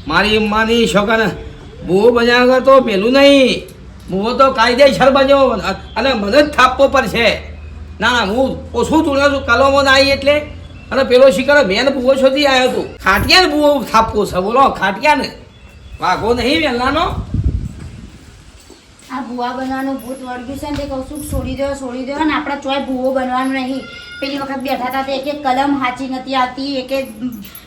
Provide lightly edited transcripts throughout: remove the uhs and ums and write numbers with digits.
મારી માની છોકરાને બહુ બન્યા વગર તો પેલું નહીં. બહુ તો કાયદેસર બન્યો અને મને જ થાપવો પડશે. ના હું ઓછું તુણ્યો છું કલમો ના આવી એટલે. અને પેલો શિકાર મેન બુવો શોધી આવ્યો હતો. ખાટિયાને બુવો થાપવો છે બોલો, ખાટિયાને વાઘો નહીં વહેલાનો. આ ભૂવા બનવાનું ભૂત વળગ્યું છે ને તે કહું છું છોડી દો ને આપણે ચોય ભૂવો બનવાનું નહીં. પેલી વખત બેઠા હતા તે એક કલમ સાચી નથી આવતી, એક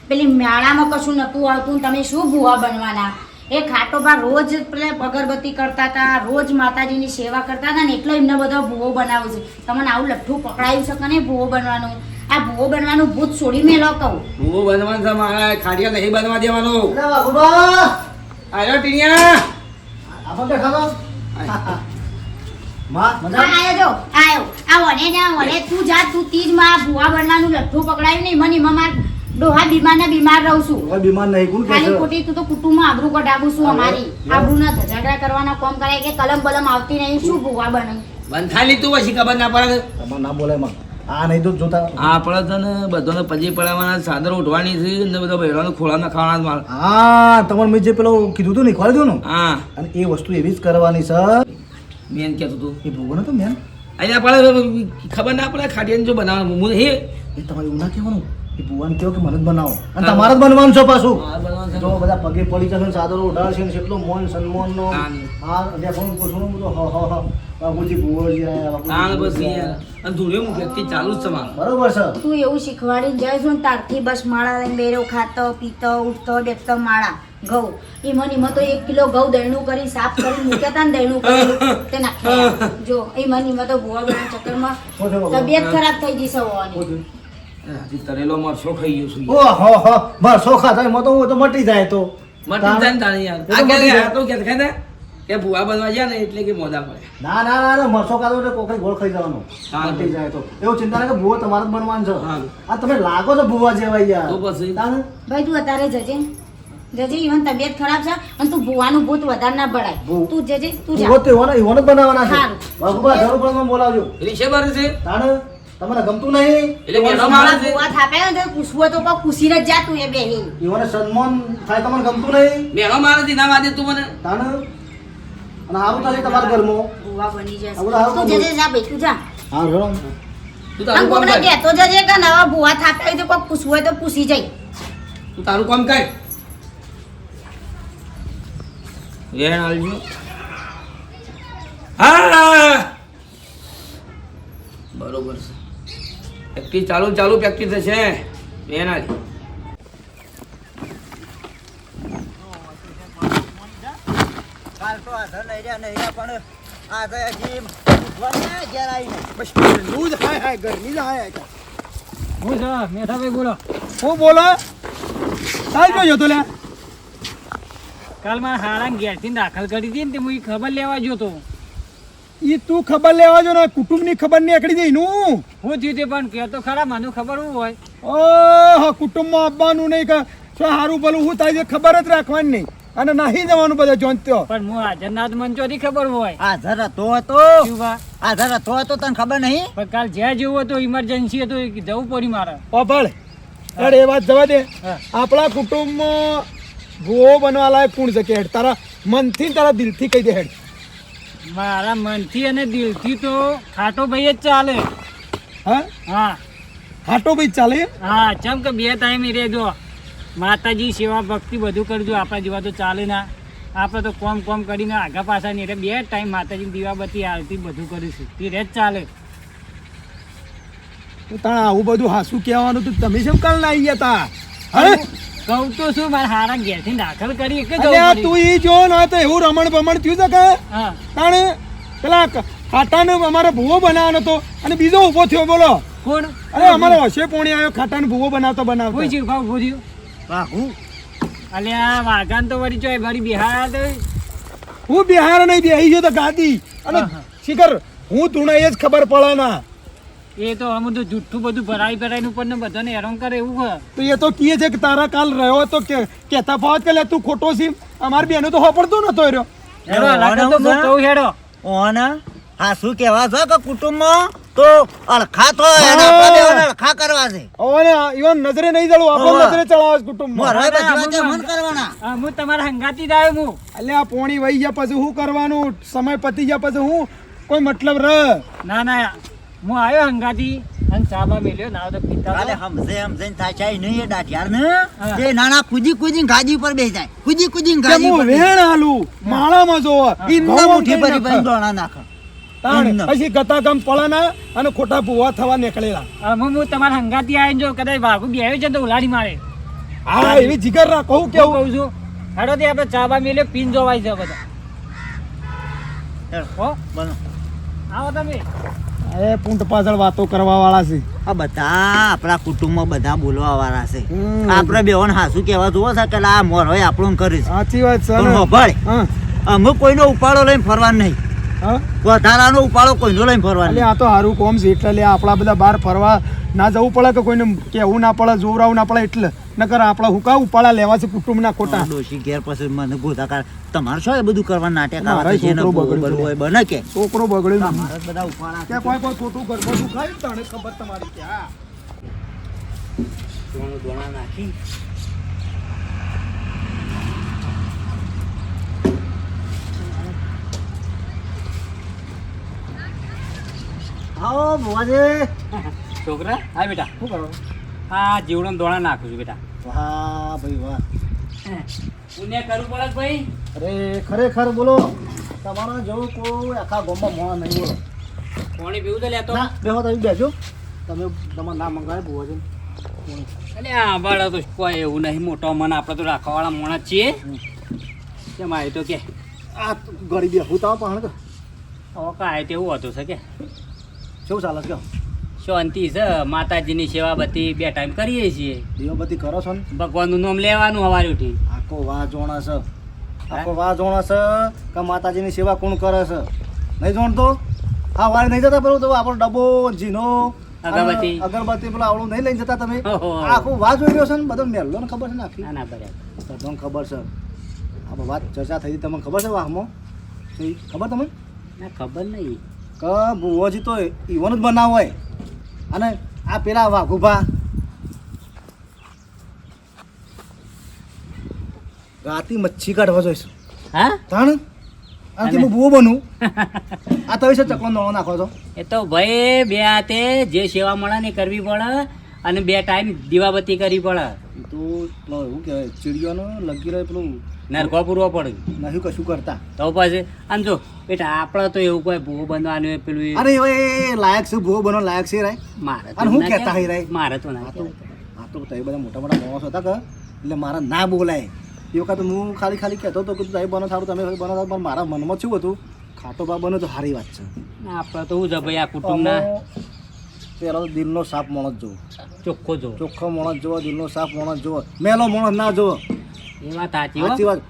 પેલી મેળામાં કશું નહોતું આવતું. તમે શું ભૂવા બનવાના? એ ખાટોબા રોજ પેલા અગરબત્તી કરતા હતા, રોજ માતાજીની સેવા કરતા હતા ને એટલો એમને બધો ભૂવો બનાવે છે. તમને આવું લઠ્ઠું પકડાયું છે કે નહીં ભૂવો બનવાનું? આ ભૂવો બનવાનું ભૂત છોડી મેલો કહું. ભૂવો બનવાનું છે મારા, ખાટિયા નહીં બનવા દેવાનો. આવ્યો ટીણિયા આપણે દેખાડો માં મજા આયો જો આયો આ વને જા વને તું જા તું તીજ માં ભૂવા બનવાનું લઠ્ઠું પકડાયું નહીં. મને મમાર ડોહા બીમાર રહું છું. કોઈ બીમાર નહીં કોણ કે ખાલી ખોટી તું તો કુટુંબમાં આબરૂ કઢાવું છું. અમારી આબરૂ ના ઝઘડા કરવાના કામ કરે કે કલમ બલમ આવતી નહીં. શું ભૂવા બને બંધાલી તું પછી ખબર ના પડે. તમારે ના બોલાય માં આ નહીં તો જોતા આપણે તો ને બધાને પજી પડાવવાના, ચાદર ઉઠવાની છે ને બધા બહેરાનો ખોળાના ખાવાના માલ. હા તમારે મેં જે પેલો કીધું હતું ને ખોલી દો ને. હા અને એ વસ્તુ એવી જ કરવાની છે. મેન કહેતું તું એ ભોગો નતો મેન અહીંયા પડે ખબર ના પડે ખાટિયાને જો બનાવવાનું હું નહીં. એ તમારે એવું ના કહેવાનું. એ ભુવાને કહો કે મને જ બનાવો અને તમારે જ બનવાનું છે પાછું. જો બધા પગે પડી જશે ચાદરો ઉડાડશે ને કેટલો મોન સન્માન નો. હા ફોન પૂછવાનું બધું બાબુજી ભુવોજી ચાલુ જ છે મારું. બરોબર છે. તું એવું શીખવાડી જાય છું ને તારથી બસ માળા લઈને બેરો ખાતો પીતો ઉઠતો બેઠતો માળા ઘઉં ઈમન તો 1 કિલો ઘઉં દળનું કરી સાફ કરી મૂક્યા હતા ને દળનું કરી તે નાખ્યા. જો ઈમન તો ભુવા બના ચક્કરમાં તબિયત ખરાબ થઈ ગઈ છે હોવાની. તરેલો મરસો ખાઈ ગયો છું. ઓહો હો બસ સોખા થાય મો તો હું તો મટી જાય તો મટી જાય ને તાણી યાર. આ કે તો કે ને કે ભુવા બનવા ગયા ને એટલે કે મોદા પડે. ના ના ના મરસો કાઢો એટલે કોકરી ગોળ ખાઈ જવાનો મટી જાય તો એવું ચિંતા ના કે ભુવો તમારે જ બનવાનું છે. આ તમે લાગો છો ભુવા જેવા યાર. તો પછી ભાઈ તું અત્યારે જજે ઈવન તબિયત ખરાબ છે અને તું ભુવાનું ભૂત વધારે ના બળાય. તું જજે તું જા. ભુવો તો એવાનો જ બનાવવાના છે. બાબુબા જરૂર પડે બોલાવજો. રીશે બાર છે તાણ તમને ગમતું નહીં એટલે મેનો મારે છે. ભુવા થાપે ને તો પૂછવું તો કોક પૂછીને જ જા તું એ બેહી. એવાને સન્માન થાય તમને ગમતું નહીં. મેનો મારે છે ના વાદે તું મને. તાણ અને હારું થાય તમારા ઘરમાં ભુવા બની જશે. આવું તું જજે જા ભાઈ તું જા. હા રો તું આમ તારું કામ કોકને કર. કહેતો જજે કે નવા ભુવા થાપે હોય તો કોક પૂછવું હોય તો પૂછી જાય. તું તારું કામ કર. વેણ આલજો. હા બરોબર છે. પ્રેક્ટિસ ચાલુ પ્રેક્ટિસ થશે. વેણ આલ. કાલ તો આધર નહીં રહ્યા પણ આ તો હજી ભગવાનને ઘેર આવીને બસ દૂધ હાય ગરમી હાય હું છે મેઠાભાઈ બોલો. હું બોલો કાલ જોયો તો લે કાલ મારા હારાને ઘેરથી દાખલ કરી હતી ને તે હું ઈ ખબર લેવા ગયો તો. ઈ તું ખબર લેવા જો ને કુટુંબની ખબર નીકળી જઈ નું હું થયું તે પણ કહેતો ખરા મને ખબર શું હોય. ઓહો કુટુંબમાં આવવાનું નહીં કે શું સારું ભલું હું થાય છે ખબર જ રાખવાની નહીં અને નહીં જવાનું બધા જોનતો. પણ હું હાજર ના તો મને ચોથી ખબર હોય. આધર હતો શું બા? આધર હતો તને ખબર નહીં. પણ કાલ જ્યાં જેવું હતું ઇમરજન્સી હતું જવું પડ્યું મારે. ઓફળ અરે એ વાત જવા દે. હા. આપણા કુટુંબમાં ભૂવો બનવા લાયક કોણ છે કે હેડ તારા મનથી ને તારા દિલથી કહી દે હેડ. મારા મનથી અને દિલથી તો ખાટો ભાઈ જ ચાલે. હા હા હાટો ભાઈ ચાલે. હા ચમ કે 2 ટાઈમ એ રહેજો માતાજી સેવા ભક્તિ બધું કરજો. આપણા જેવા તો ચાલે ના. આપણે તો કોમ કરીને આગા પાછા નહીં એટલે 2 ટાઈમ માતાજી દીવાબત્તી આરતી બધું કરીશું તે જ ચાલે. તાણ આવું બધું હાસું કહેવાનું તું તમે કેમ કાલ ના આવી ગયા તા? અરે કહું તો શું મારા હારા ઘેરથી દાખલ કરી એક જ અલ્યા તું ઈ જો ના તો એવું રમણ બમણ થયું છે કે હા તાણે પેલા ખાટાને અમારે ભૂવો બનાવવાનો હતો અને બીજો ઊભો થયો બોલો. કોણ? અરે અમારો હશે પોણી આવ્યો ખાટાને ભૂવો બનાવતો કોઈ ચીજ ખાવ ભૂર્યું. બાહુ અલ્યા વાઘાન તો વળી ચોય વળી બિહાર તો હું બિહાર નહીં બેહી ગયો તો ગાદી અને શિખર હું તુણે એ જ ખબર પડે ના. એ તો અમુક તો જુઠ્ઠું બધું ભરાઈ ઉપર ને બધાને હેરાન કરે એવું છે. તો એ તો કહે છે કે તારા કાલ રહ્યો તો કેતા ફાવત કે લે તું ખોટો છી. અમારી બેનો તો હોપડતો નતો રહ્યો. હેડો અલગ તો હું કહું હેડો. ઓન હા શું કહેવા છો કે કુટુંબમાં તો અળખા તો એને આપણે બેવને અળખા કરવા છે હવે ને ઈવન નજરે નહીં જળું આપણો હોવે. નજરે ચડાવે છે કુટુંબમાં મોરવાઈ બધી ના, વાતે હું- મન કરવાના હું તમારા હંગાતી જ આવ્યો હું એટલે આ પોણી વહી ગયા પછી શું કરવાનું સમય પતી ગયા પછી હું કોઈ મતલબ ર ના ના હું આવ્યો હંગાતી અને ચાબા મેલ્યો ના તો પિતા કાલે સમજે થાચાય નહીં એ દાઢિયાર ને હા. જે નાના કૂદી ગાદી પર બેસી જાય કૂદી કે ગાદી હું પર બેસી વેણ આલું માળામાં જોવો જાય. ઈ ઘઉં નવો મુઠ્ઠી કઈ ભરી ભરી નાખે. દોણા નાખે તાણ ઈન. પછી ગતાગમ પળાના અને ખોટા ભૂવા થવા નીકળેલા હું તમારા હંગાતી આવ્યો જો કદાચ વાઘુ બેહ્યો છે તો ઉલાડી મારે હા એવી જીગર રાખ કહું હું કેવું કહું છું હેડો તે આપણે ચાબા મેલ્યો પીન જોવાય છે બધા હેડ, હો બનો. આવો તમે એ પૂંટ પાછળ વાતો કરવા વાળા છે આ બધા આપણા કુટુંબમાં બધા બોલવા વાળા છે હમ. આપણે બેવન હાસુ કેવા જોવો છે કે આ મોરવાઈ આપણું કરીશ સાચી વાત છે પણ ને? હોભળ, હા અમે કોઈનો ઉપાડો લઈને ફરવાનું નહીં હા વધારાનો ઉપાડો કોઈનો લઈને ફરવાનું એટલે નહીં. આ તો સારું કોમ છે એટલે લે આપણા બધા બહાર ફરવા ના જવું પડે કે કોઈને કેવું ના પડે જોવરાવું ના પડે એટલે નકર આપણા હુકા ઉપાડા લેવા છે કુટુંબના ખોટા ડોશી ઘેર પછી મને ગોતાકાર તમારે શું એ બધું કરવાનું નાટક આવે મારે છે જેને છોકરો બહુ બગડ્યો. બનવું હોય બને કે છોકરો બગડ્યો તમારે જ બધા ઉપાડા કે કોઈ કોઈ ખોટું કર બધું ખાય તને ખબર તમારી કે હા દોણા નાખી આવો ભુવાજી છોકરા હા બેટા શું કરો આ જીવડો દોણા નાખું છું બેટા વાહ ભાઈ વાહ પુણ્ય કરવું પડે કે ભાઈ અરે ખરેખર બોલો તમારા જેવું કોઈ આખા ગામમાં મોણા નહીં બોલો પાણી પીવું તો લેતો ના બેહો તમે બેજો તમે તમારું નામ મંગાવે ભુવાજી એટલે આ બાળા તો કોઈ એવું નહીં મોટો મન આપણે તો રાખવાવાળા માણસ છીએ કેમ આવ્યો તો કે આ ગરીબી હું તાવ પણ કે હવે કાંઈ તેવું હતું છે કે કેવું ચાલે છે શાંતિ છે માતાજીની સેવા બધી બે ટાઈમ કરીએ છીએ દીવાબત્તી કરો છો ને ભગવાનનું નામ લેવાનું સવારે ઉઠી આખો વાહ જોણા છે આખો વાહ જોણા છે કે માતાજીની સેવા કોણ કરે છે નહીં જોણતો હા વાળ નહીં જતા પેલું તો આપણો ડબ્બો જીનો અને અગરબત્તી. અગરબત્તી પેલા આવડું નહીં લઈને જતા તમે ઓહો. આખો વાહ જોઈ રહ્યો છે ને બધો મેલ્લો ને ખબર છે ને આખી ના ના બરાબર બધાને ખબર છે આ વાત ચર્ચા થઈ હતી તમને ખબર છે વાહમાં શી ખબર તમને ના ખબર નહીં કે ભુવાજી તો ઈવન જ બનાવ હોય અને આ પેલા વાઘુભા રાતી મચ્છી કાઢવા જોઈશ હા તાણ અને હું ભૂવો બનું આ તો વિશે ચકલો નળો નાખો છો એ તો ભાઈ બે હાથે જે સેવા મળે ને એ કરવી પડે અને બે ટાઈમ દીવાબત્તી કરવી પડે એ તો પેલો એવું કહેવાય ચીડિયાનો લગી રહે પેલું નરકો પૂરવો પડે નહીં કશું કરતા તો પછી આમ જો બેટા આપણે તો એવું કોઈ ભૂવો બનવાનું હોય પેલું એ અરે હવે એ લાયક છે ભૂવો બનો લાયક છે રાય મારે તો અને હું ના કહેતા કહેવાય. હઈ રાય? મારે તો ના આ તો કહેવાય. આ તો તમે બધા મોટા મોટા માણસો હતા કે એટલે મારા ના બોલાય એ વખત હું ખાલી કહેતો હતો કે તું તમે બનો સારું તમે બનો સારું પણ મારા મનમાં શું હતું ખાટો બા બનો તો સારી વાત છે ના, આપણે તો શું છે ભાઈ આ કુટુંબના પેલો તો દિલનો સાફ માણસ જોવો ચોખ્ખો જો ચોખ્ખો માણસ જોવો દિલનો સાફ માણસ જોવો મેલો માણસ ના જોવો એ વાત સાચી હો. સાચી વાત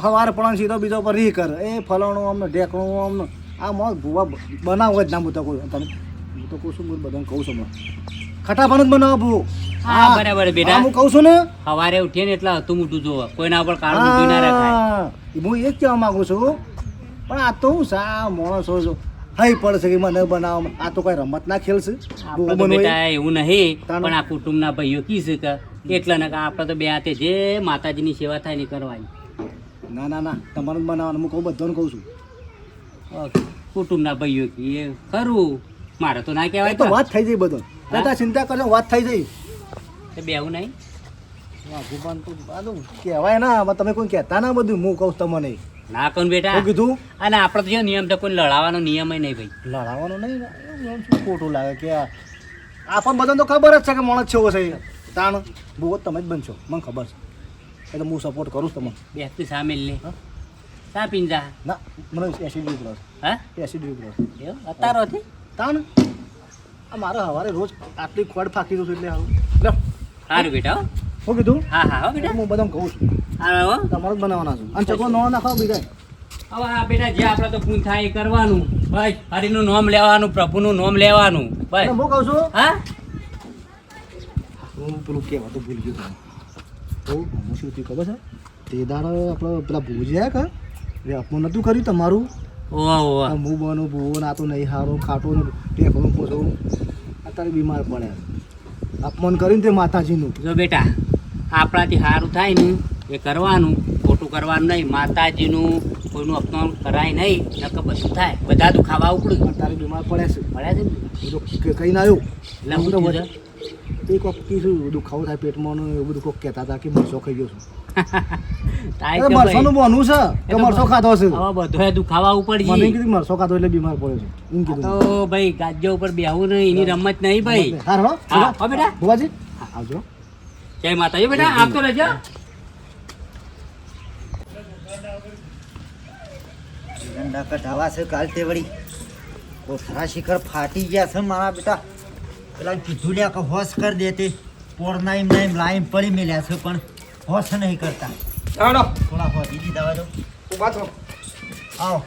સવારે પણ સીધો બીજો પર રી કર એ ફલાણું અમને ઢેકણું અમને આ માણસ ભૂવા બનાવો જ ના હું તો કોઈ તમે હું તો કહું છું હું બધાને કહું છું હમણાં ખટાફાન જ બનાવો ભૂ હા, બરાબર બેટા. હું કહું છું ને સવારે ઉઠીએ ને એટલે હતું મોટું જોવો કોઈના ઉપર કાળું મોટું ના રખાય હા, હું એ જ કહેવા માંગુ છું પણ આ તો હું સા માણસો છો હઈ પડશે કે મને બનાવવા આ તો કોઈ રમત ના ખેલશે આપણે તો બેટા એવું નહીં તાનું. પણ આ કુટુંબના ભાઈઓ કી છે કે એટલે ને કે આપણે તો બે હાથે જે માતાજીની સેવા થાય ને એ કરવાની ના ના ના તમારું જ બનાવવાનું હું કહું બધાને કહું છું કુટુંબના ભાઈઓ કી એ ખરું મારે તો ના એ કહેવાય તો તો વાત થઈ જાય બધો દાદા ચિંતા કરજો વાત થઈ જાય બેવું નહીં ભગવાન તો આ તો કહેવાય ના આમાં તમે કોઈ કહેતા ના બધું હું કહું તમને ના કહું બેટા શું કીધું અને આપણે તો જો નિયમ તો કોઈ લડાવવાનો નિયમ નહીં ભાઈ લડાવવાનું નહીં ને, એમ શું ખોટું લાગે કે આપણને બધાને તો ખબર જ છે કે માણસ છે છે તાણ બહુ તમે જ બનશો મને ખબર છે એટલે હું સપોર્ટ કરું છું તમને બે હાથથી સામેલ લે હા? સા પીંજા ના મને એસિડ વીક હા એસિડ વીક એવું અત્યારોથી તાણ આ મારે સવારે રોજ આટલી ખોડ ફાંકી દઉં છું એટલે સારું લો સારું બેટા હો. શું કીધું હા હા હો બેટા હું બધાને કહું છું હા હો. તમારે જ બનાવવાના છું અને ચકલો નવા નાખો બીજા હવે આ બેટા જે આપણે તો પૂન થાય એ કરવાનું ભાઈ હરિનું નામ લેવાનું પ્રભુનું નામ લેવાનું ભાઈ હું કહું છું હા હું પેલું કહેવા તો ભૂલી ગયો તો હું શું થયું ખબર છે તે દાડો આપણે પેલા ભૂજ્યા કે એ અપમાન નહોતું કર્યું તમારું ઓવા ઓવા હું બનું ભૂવો ના તો નહીં હારો ખાટો ને ટેકણું કહું છું અત્યારે બીમાર પડ્યા અપમાન કર્યું ને તે માતાજીનું. જો બેટા આપણાથી સારું થાય ને એ કરવાનું, ખોટું કરવાનું નહીં. માતાજીનું કોઈનું અપમાન કરાય નહીં, નકર બધું થાય. બધા તો ખાવા ઉપડ્યું અત્યારે બીમાર પડ્યા છે. પડ્યા છે ને બધું કઈ ના આવ્યું એટલે હું તો બધું એ કોક કીધું દુખાવો થાય પેટમાં ને એવું બધું કોક કહેતા હતા કે મરસો ખાઈ ગયો છું. થાય અરે કે મરસોનું બનવું છે કે મરસો ખાધો છે. હવે બધું દુખાવા મને ઉપડી કીધું મરસો ખાધો એટલે બીમાર પડ્યો છે એમ તો કીધું. ભાઈ ગાજ્જો ઉપર બેહવું નહીં, એની રમત નહીં ભાઈ. હા હો હા હો બેટા, ભુવાજી આવજો. જય માતાજી બેટા, આપતો રહેજો. ઠંડા કઢાવા છે કાલ તે વળી કોથરા શિખર ફાટી ગયા છે મારા બેટા. પેલા કીધું લ્યા કે હોશ કરી દેતી પોર નાઈમ નાઈમ લાઈમ પડી મેલ્યા છે પણ હોશ નહીં કરતા. હેડો થોડા હોધી દીધા દો. ઊભા થો. આવો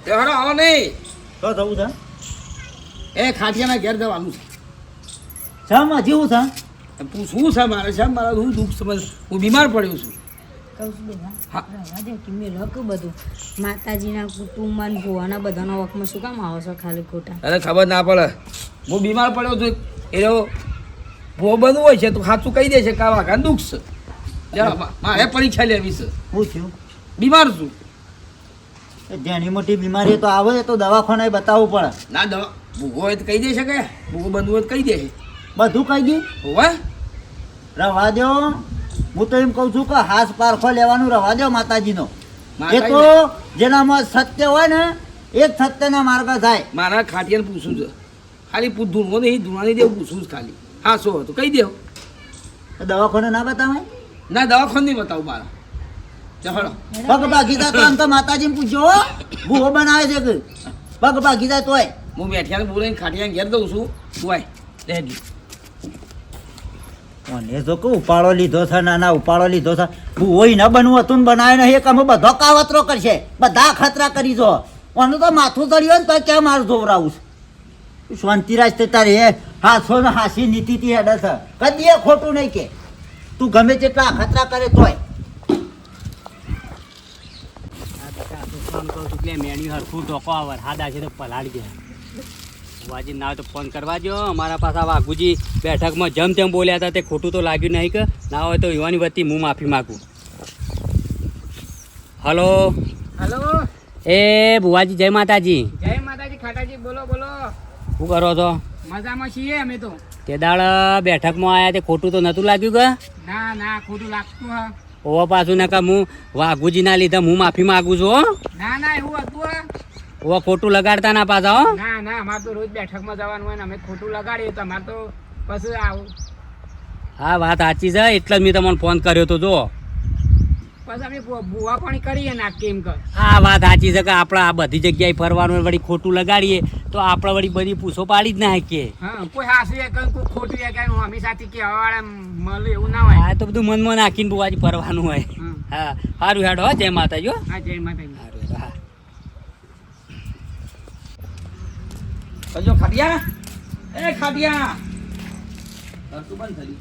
હેડો આવો નહીં. તો જવું છે એ ખાટિયાના ઘેર જવાનું છે. શમ જેવું છે પૂછવું છે મારે છે મારા હું દુઃખ સમજ હું બીમાર પડ્યો છું. કહું છું બેટા હા. રહેવા દે કે મેં લખ બધું માતાજીના કુટુંબમાં ને ભુવાના બધાના વખમાં શું કામ આવો છો ખાલી ખોટા. અરે ખબર ના પડે હું બીમાર પડ્યો છું એનો ભો બનવું હોય છે તો સાચું કહી દે છે કે આ વાઘા દુઃખ છે. જરા મારે પરીક્ષા લેવી છે. શું થયું બીમાર છું. એ જેની મોટી બીમારી તો આવે તો દવાખાને બતાવવું પડે. ના દવા ભૂગો હોય તો કહી દે છે કે ભૂગો બનવું હોય તો કહી દે છે. બધું કહી દી હોવે રવા દો. હું તો એમ કહું છું કે હાથ પારખો લેવાનું રવા દો માતાજીનો. એ તો જેનામાં સત્ય હોય ને એ જ સત્યના માર્ગ થાય. મારા ખાટિયાને પૂછવું છે ખાલી ધૂણવો નહીં ધૂણાની દેવું પૂછવું છે ખાલી. હા શું હતું કહી દેવું. તો દવાખાને ના બતાવાય. ના દવાખાને નહીં બતાવું મારા. ચાલો પગ ભાગીતા તો આમ તો માતાજીને પૂછજો હો. ભૂવો બનાવે છે કે પગ ભાગીતા તોય હું બેઠિયાને બોલાવીને ખાટિયાને ઘેર દઉં છું તું આય રેડી. મને જો કે ઉપાડો લીધો છે નાના ઉપાડો લીધો છે ભૂવો ન બનવું હતું ને બનાવે નહીં કે અમે બધો કાવતરો કરશે બધા ખતરા કરી જો. ઓનું તો માથું ચડ્યું ને તો ક્યાં મારું જોવરાવું છે. શાંતિરાજ તે તારે હાથો ને હાસી નીતિથી હેડે છે કદી એ ખોટું નહીં કે તું ગમે તેટલા ખતરા કરે તોય. આ બેટા આ તો ફોન કરું છું કે મેન્યુ હરખું ટોકો આવે હાદા છે તો પલાળી ગયા. વાજી ના હોય તો ફોન કરવા જો. અમારા પાસે આ વાઘુજી બેઠકમાં જેમ તેમ બોલ્યા હતા તે ખોટું તો લાગ્યું નહીં કે ના હોય તો યુવાની વતી હું માફી માગું. હલો હલો, એ ભુવાજી જય માતાજી. જય માતાજી. ખાટાજી બોલો બોલો. શું કરો છો? મજામાં છીએ અમે તો. તે દાડ બેઠકમાં આવ્યા તે ખોટું તો નહોતું લાગ્યું કે? ના ના, ખોટું લાગતું હા. ઓવા પાછું ને કે હું વાઘુજીના લીધે હું માફી માગું છું હો. ના ના, એવું હતું હા. ઓવા ખોટું લગાડતા ના પાછા હો. ના ના, અમારે તો રોજ બેઠકમાં જવાનું હોય ને અમે ખોટું લગાડીએ તો અમારે તો પછી આવું હા વાત સાચી છે એટલે જ મેં તમને ફોન કર્યો તો જો. પછી અમે ભૂવા પણ કરીએ નાખીએ એમ કર. હા વાત સાચી છે કે આપણે આ બધી જગ્યાએ ફરવાનું વળી ખોટું લગાડીએ તો આપણે વળી બધી પૂછો પાડી જ ના શકીએ. હા, કોઈ હાસું એ કોઈ ખોટું એ કઈ હંમેશાથી કહેવા વાળા મળે એવું ના હોય. હા તો બધું મનમાં નાખીને બુવાજી ફરવાનું હોય. હા સારું હેડો હો. જય માતાજી હો. હા, જય માતાજી. સારું હેડો હા. કજો ખાટિયા એ ખાટિયા ઘરતું બંધ થયું.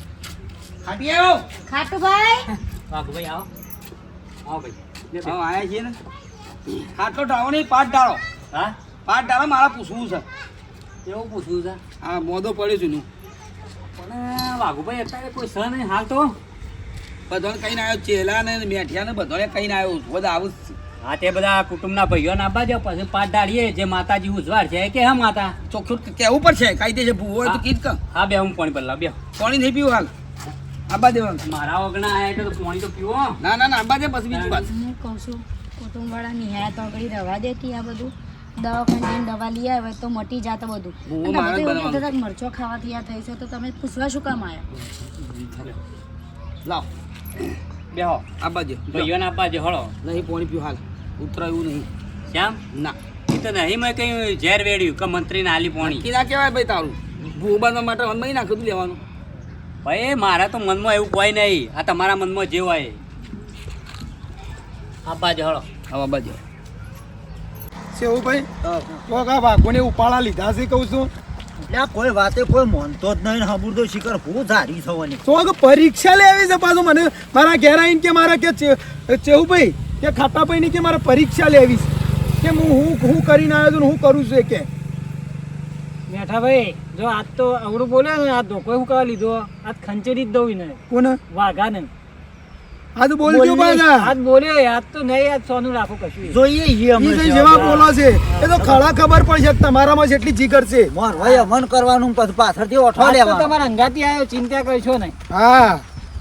ખાટિયા આવો. ખાટુભાઈ વાઘુભાઈ આવો. આવો ભાઈ. હા આયા છીએ ને. ખાટલો ડાળો નહીં પાટ ડાળો. હા પાટ ડાળો મારા પૂછવું છે. એવું પૂછવું છે હા મોદો પડ્યો છું પણ વાઘુભાઈ અત્યારે કોઈ સહ નહીં હાલ તો. બધાને કહીને આવ્યો ચેલા ને મેઠિયા ને બધાને કહીને આવ્યો બધા આવું જ છે. હા તે બધા કુટુંબના ભાઈઓને આપવા જાવ પછી પાઠ ડાળીએ જે માતાજી ઉજવાડ છે કે હા માતા ચોખ્ખું કેવું પડશે કાયદે છે ભૂવો હોય તો કીધ ક હા બે હું પાણી બદલા બે પાણી નહીં પીવું હાલ આંબા દેવાનું. મારા વગણા આયા એટલે તો પાણી તો પીવો. ના ના ના આંબા દે પછી બીજી વાત. હું કહું છું કુટુંબવાળા નિહાળ્યા તો આગળ રવા દેતી આ બધું દવાખાને જઈને દવા લઈ આવે તો મટી જાત બધું. બહુ અને મારા બધું એવું બનાવવાનું. કહેતા હતા કે મરચો ખાવા તૈયાર થઈ છે તો તમે પૂછવા શું કામ આવ્યા? લાવ બેહો આંબા દે ભાઈઓને આપવા જો હળો. નહીં પાણી પીવું હાલ ઉતરાયું નહીં. શ્યામ ના એ તો નહીં મેં કઈ ઝેર વેડ્યું કે મંત્રીને આલી પોણી. નક્કી ના કહેવાય ભાઈ તારું ભૂવો બાંધવા માટે મનમાં નાખ્યું તું લેવાનું. ભાઈ મારા તો મનમાં એવું કોઈ નહીં. આ તમારા મનમાં જે હોય આપવા જો હળો. હવે આંબા દે સેવું ભાઈ તો કા વાઘોને ઉપાડા લીધા છે કહું છું. એટલે આ કોઈ વાતે કોઈ માનતો જ નહીં. હમુર તો શિખર હું ધારી થવાની. તો કે પરીક્ષા લેવી છે પાછું મને મારા ઘેર આવીને કે મારા કે ચેવું ભાઈ કે ખાટાભાઈ ની કે મારે પરીક્ષા લેવી છે કે હું કરીને આવ્યો છું ને હું કરું છું એ કે બેઠા ભાઈ જો આજ તો અવળું બોલ્યો ને આ ધોકો એવું કરવા લીધો આજ ખંચેરી જ દઉં ને કોને વાઘા ને આ તો બોલજો પાછા આજ બોલ્યો આજ તો નહીં આજ સોનું રાખો કશું જોઈએ છીએ અમે ઈ જેવા બોલો છે એ તો ખરા ખબર પડશે કે તમારામાં જેટલી જીગર છે મોર ભાઈ મન કરવાનું પછી પાછળથી ઓઠો આજ તો લેવા તમારા અંગાથી આવ્યો ચિંતા કરશો નહીં હા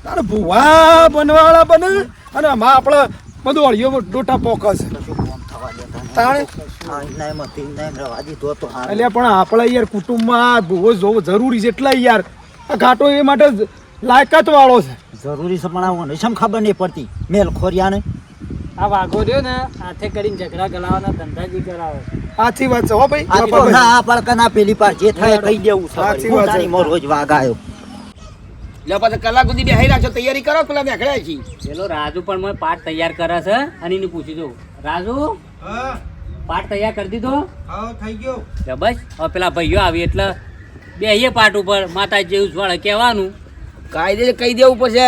તારે ભુવા બનવાળા બને અને આમાં આપણે બધું અળિયો ડોટા પોકસ તાણે એટલે પણ આપણે યાર કુટુંબમાં ભુવો જોવો જરૂરી છે એટલા યાર આ ઘાટો એ માટે લાયકાત વાળો છે જરૂરી છે પણ આવું શમ ખબર નહીં પડતી મેલ ખોરિયાને આ વાઘો રહ્યો ને હાથે કરીને ઝઘડા ગલાવાના ધંધાજી કરાવે સાચી વાત છે હો ભાઈ આ તો ના પડકના પેલી પાર જે થાય કહી દેવું છે સાચી હું વાત છે. તારી મોર રોજ વાઘ આવ્યો લે પાછા કલાક સુધી બેહી રાખજો તૈયારી કરો પેલા મેઘડા છી પેલો રાજુ પણ મને પાઠ તૈયાર કરે છે અને એને પૂછી દઉં રાજુ પાઠ તૈયાર કરી દીધો થઈ ગયો લે બસ હવે પેલા ભાઈઓ આવી એટલે બેહીએ પાઠ ઉપર માતાજી જેવું જ વળે કહેવાનું કાયદે કહી દેવું પડશે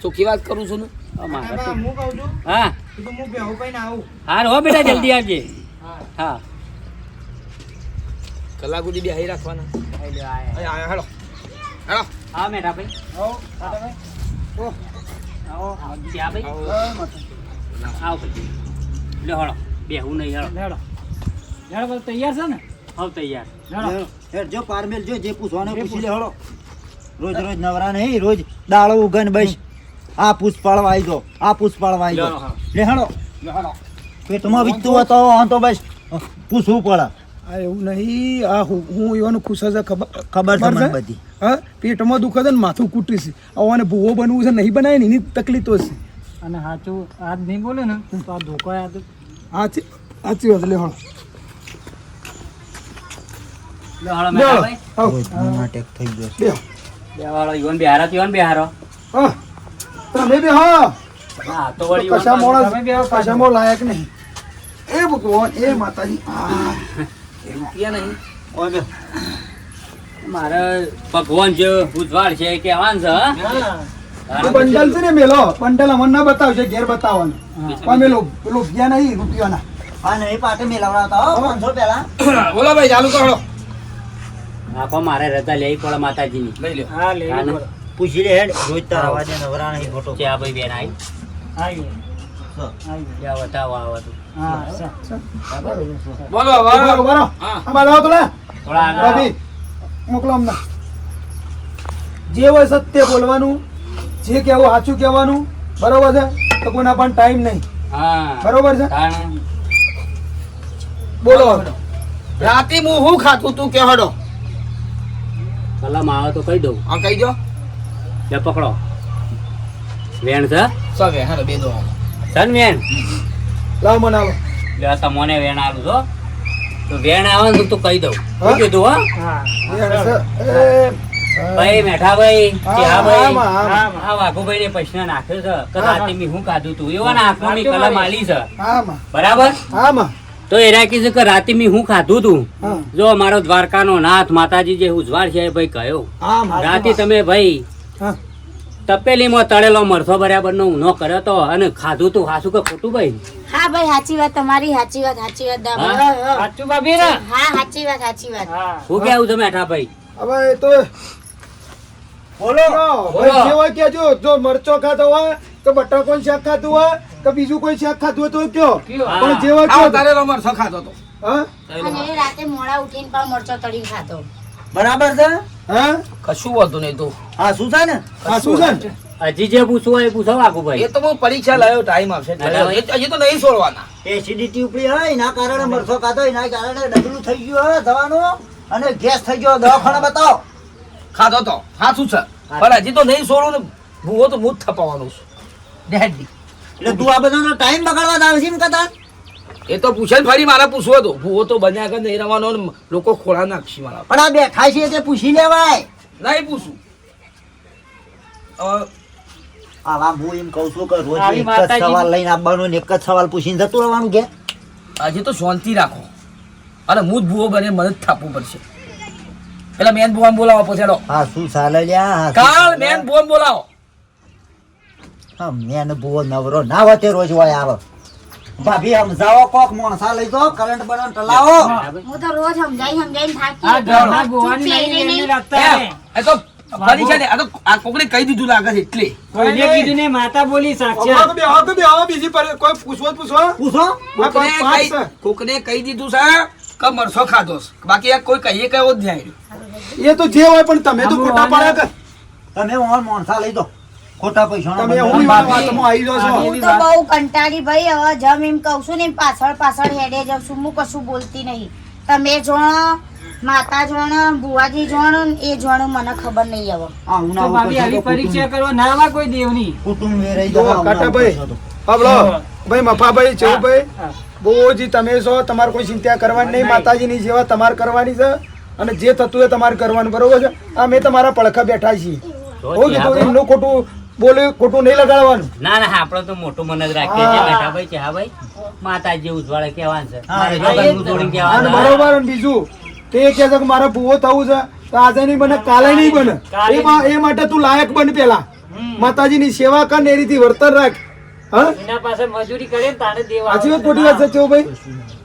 ચોખ્ખી વાત કરું છું ને અમારે તો- હું કહું છું હા તો હું બેહો કઈ ના આવું હાર હો બેટા જલ્દી આવજે હા કલાક સુધી બેહી રાખવાના આયા હેલો હેલો હા મેઠા ભાઈ આવો ત્યાં ભાઈ આવો ભાઈ લે હળો બેહું નહીં હળો લેડો લેડો બધું તૈયાર છે ને હવે તૈયાર લેડો હેડ જો પારમેલ જો જે પૂછવાનું પૂછી લે હળો રોજ રોજ નવરા નહીં રોજ દાળો ઉગન બસ આ પૂછપાળવા આવી જો આ પૂછપાળવા આવી જો લે હળો પેટમાં વીકતું હતો આ તો બસ પૂછવું પડે આ એવું નહીં આ હું એવાનું ખુશ છે ખબર છે મને બધી હા પેટમાં દુખે છે ને માથું કૂટી છે આવાને ભૂવો બનવું છે નહીં બનાવે ને એની તકલીફો છે અને સાચું આજ નહીં બોલે ને તો આ ધોકો યાદ સાચી સાચી વાત લે હળો લે હળો મેઠા ભાઈ આવો. અટેક થઈ ગયો બેહો. બે વાળો યુવાન બિહારો યુવાન બિહારો હા તમે બી હા હા તો વળી કશા યુવાન મોણા તમે બેહો પાછળ. કશામાં લાયક નહીં એ ભગવાન એ માતાજી એ રૂપિયા નહીં મારે ભગવાન જે ઉજવાળ છે એ કહેવાનું છે હા? એ બંડલ છે ને મેલો બંડલ અમને ના બતાવશે ઘેર બતાવવાનું પણ મેલો પેલો ગયા નહીં રૂપિયાના હા નહીં પાટે મેલાવડાવતા હો 500 પહેલા બોલો ભાઈ ચાલુ કરો આખો મારે રજા લેવી પડે માતાજીની લઈ લ્યો હા લે હા ને? પૂછી લે હેડ રોજ તાર અવાજે નવરા નહીં ખોટો છે આ ભાઈ બેન આવી આવી યા બતાવો આવો તો હા બોલો બરો બરો હા આ બાદ આવો તો લે થોડા આગળ આવો. રવિ મોકલો અમને જે હોય સત્ય બોલવાનું જે કહેવું સાચું કહેવાનું બરોબર છે તો કોઈના પણ ટાઈમ નહીં હા બરોબર છે તાણ. બોલો રાતે હું શું ખાતું તું કે હડો કલમ આવે તો કહી દઉં હા કહી દો લે પકડો વેણ છે સવે હેડો બે દો સન વેણ લાવ મને આવો લે આ તમને વેણ આલું છો તો વેણ આવે ને તો કહી દઉં હા? શું કીધું હો હા ભાઈ મેઠા ભાઈ ચા ભાઈ આમાં, આમાં. આ વાઘુભાઈ ને પૈસા નાખ્યો છે કે રાતે મેં શું ખાધું તું એવો ના આંખમાં મેં કલમ આલી છે આમાં બરાબર આમાં તો એ રાખી છે કે રાતે મેં શું ખાધું તું હા જો મારો દ્વારકાનો નાથ માતાજી જે ઉજવાળ છે એ ભાઈ કયો આમાં રાતે તમે ભાઈ હા તપેલીમાં તળેલો મરસો બરાબર નો ઊનો કર્યો તો અને ખાધું તું હાસું કે ખોટું ભાઈ હા ભાઈ સાચી વાત તમારી સાચી વાત હા? સાચું ભાભી ને હા સાચી વાત સાચી વાત હા શું કેવું છે મેઠા ભાઈ હવે એ તો બોલો ભાઈ જે હોય કેજો જો મરચો ખાતો હોય તો બટાકોનું શાક ખાતું હોય કે બીજું કોઈ શાક ખાતું હોય તો કયો કયો? પણ જે હોય આવો કયો તારે રમર સખાતો તો હા અને એ રાતે મોડા ઉઠીને પણ મરચો તળીને ખાતો બરાબર છે હા કશું હોતું નહીં તું હા શું છે ને આ શું છે ને? હજી જે પૂછવું હોય એ પૂછો વાઘુભાઈ એ તો હું પરીક્ષા લાવ્યો ટાઈમ આવશે હજી તો નહીં છોડવાના એસિડિટી ઉપડી હોય એના કારણે મરસો ખાધો એના કારણે ડગલું થઈ ગયું હોય દવાનું અને ગેસ થઈ ગયો દવાખાને બતાવો ખાધો તો સાચું છે પણ હજી તો નહીં છોડું ને ભૂવો તો હું જ થપાવાનું છું ડેડી એટલે તું આ બધાનો ટાઈમ બગાડવા જ આવે છે એમ કદાચ એ તો પૂછે ને ફરી મારે પૂછવો હતો ભૂવો તો બન્યા આગળ નહીં રવાનો ને લોકો ખોળા નાખશે મારા પણ આ બેઠા છે તે પૂછી લેવાય નહીં પૂછું હવે આવા હું એમ કહું છું કે રોજ આવી એક જ માતાજી- સવાલ લઈને આવવાનો ને એક જ સવાલ પૂછીને જતું રહેવાનું કે હજી તો શાંતિ રાખો અને હું જ ભૂવો બને મને જ થાપવું પડશે પેલા મેન ભુવાને બોલાવો પૂછેલો હા શું ચાલે લ્યા હા, શું કાલ ચાલે? મેન ભુવાને બોલાવો હા મેન ભૂવો નવરો ના હોય તે રોજ હોય આવે ભાભી સમજાવો કોક મોણસા લઈ દો કરંટ બરંટ લાવો હું તો રોજ સમજાઈને થાકી આ ઘરના ચૂપ ગોવાની થઈ નહીં રહી એમને નહીં. રાખતા ને. એ તો ફરી છે ને આ તો આ કોકને કહી દીધું લાગે છે એટલે કોઈને કીધું ને માતા બોલી સાક્ષાત. પૂછો કોકને કહી દીધું છે કે મરસો ખાધો છે. બાકી આ કોઈ કહીએ કયો જ નહીં. એ તો જે હોય પણ તમે તો ખોટા પાડ્યા કે તમે ઓન મોણસા લઈ દો ખોટા પૈસા તમે હું વાતમાં આવી જાઓ છો હું તો બહુ કંટાળી ભાઈ હવે જમ એમ કહું છું ને એમ પાછળ હેડે જાઉં છું હું કશું બોલતી નહીં તમે જોણો માતા જોણો બુવાજી જોણો ને એ જોણો મને ખબર નહીં હવે તો ભાભી આવી પરીક્ષા કરવા ના આવા કોઈ દેવની. કુટુંબ વેરાઈ જો જવા કાટાભાઈ હાલો ભાઈ મફાભાઈ ચેવુભાઈ બહુજી તમે છો તમારે કોઈ ચિંતા કરવાની નહીં માતાજીની સેવા તમારે કરવાની છે અને જે થતું એ તમારે કરવાનું બરોબર છે અમે તમારા પડખા બેઠા છીએ હું કીધું એમનું ખોટું બોલે ખોટું નહીં લગાડવાનું ના ના આપણે તો મોટું મન જ રાખીએ છીએ બેઠા ભાઈ ચા ભાઈ માતાજી ઉજવાળે કહેવાનું છે મારે જો ઘરનું જોડીને અને કહેવાનું છે. બરોબર અને બીજું તે કહે છે કે મારે ભૂવો થવું છે તો આજે નહીં બને કાલે નહીં બને એ માટે તું લાયક બન પેલા માતાજીની સેવા કર ને એ રીતે વર્તન રાખ હા એના પાસે મજૂરી કરે ને તાણે દેવા સાચી વાત ખોટી વાત છે ચેવુભાઈ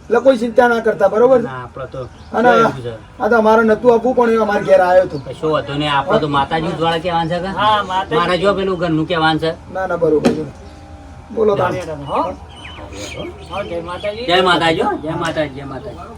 એટલે કોઈ ચિંતા ના કરતા બરોબર છે ના આપણે તો અને એવું છે. આ તો અમારે નતું આપવું પણ એ અમારા ઘેર આવ્યો હતો કશો હતો ને આપણે તો માતાજી ઉજવાળે કહેવાનું છે કે હા, માતાજી. મારે જો પેલું ઘરનું કહેવાનું છે. ના ના બરોબર છે. બોલો તાણ. હો? હો, જય માતાજી. જય માતાજી હો, જય માતાજી જય માતાજી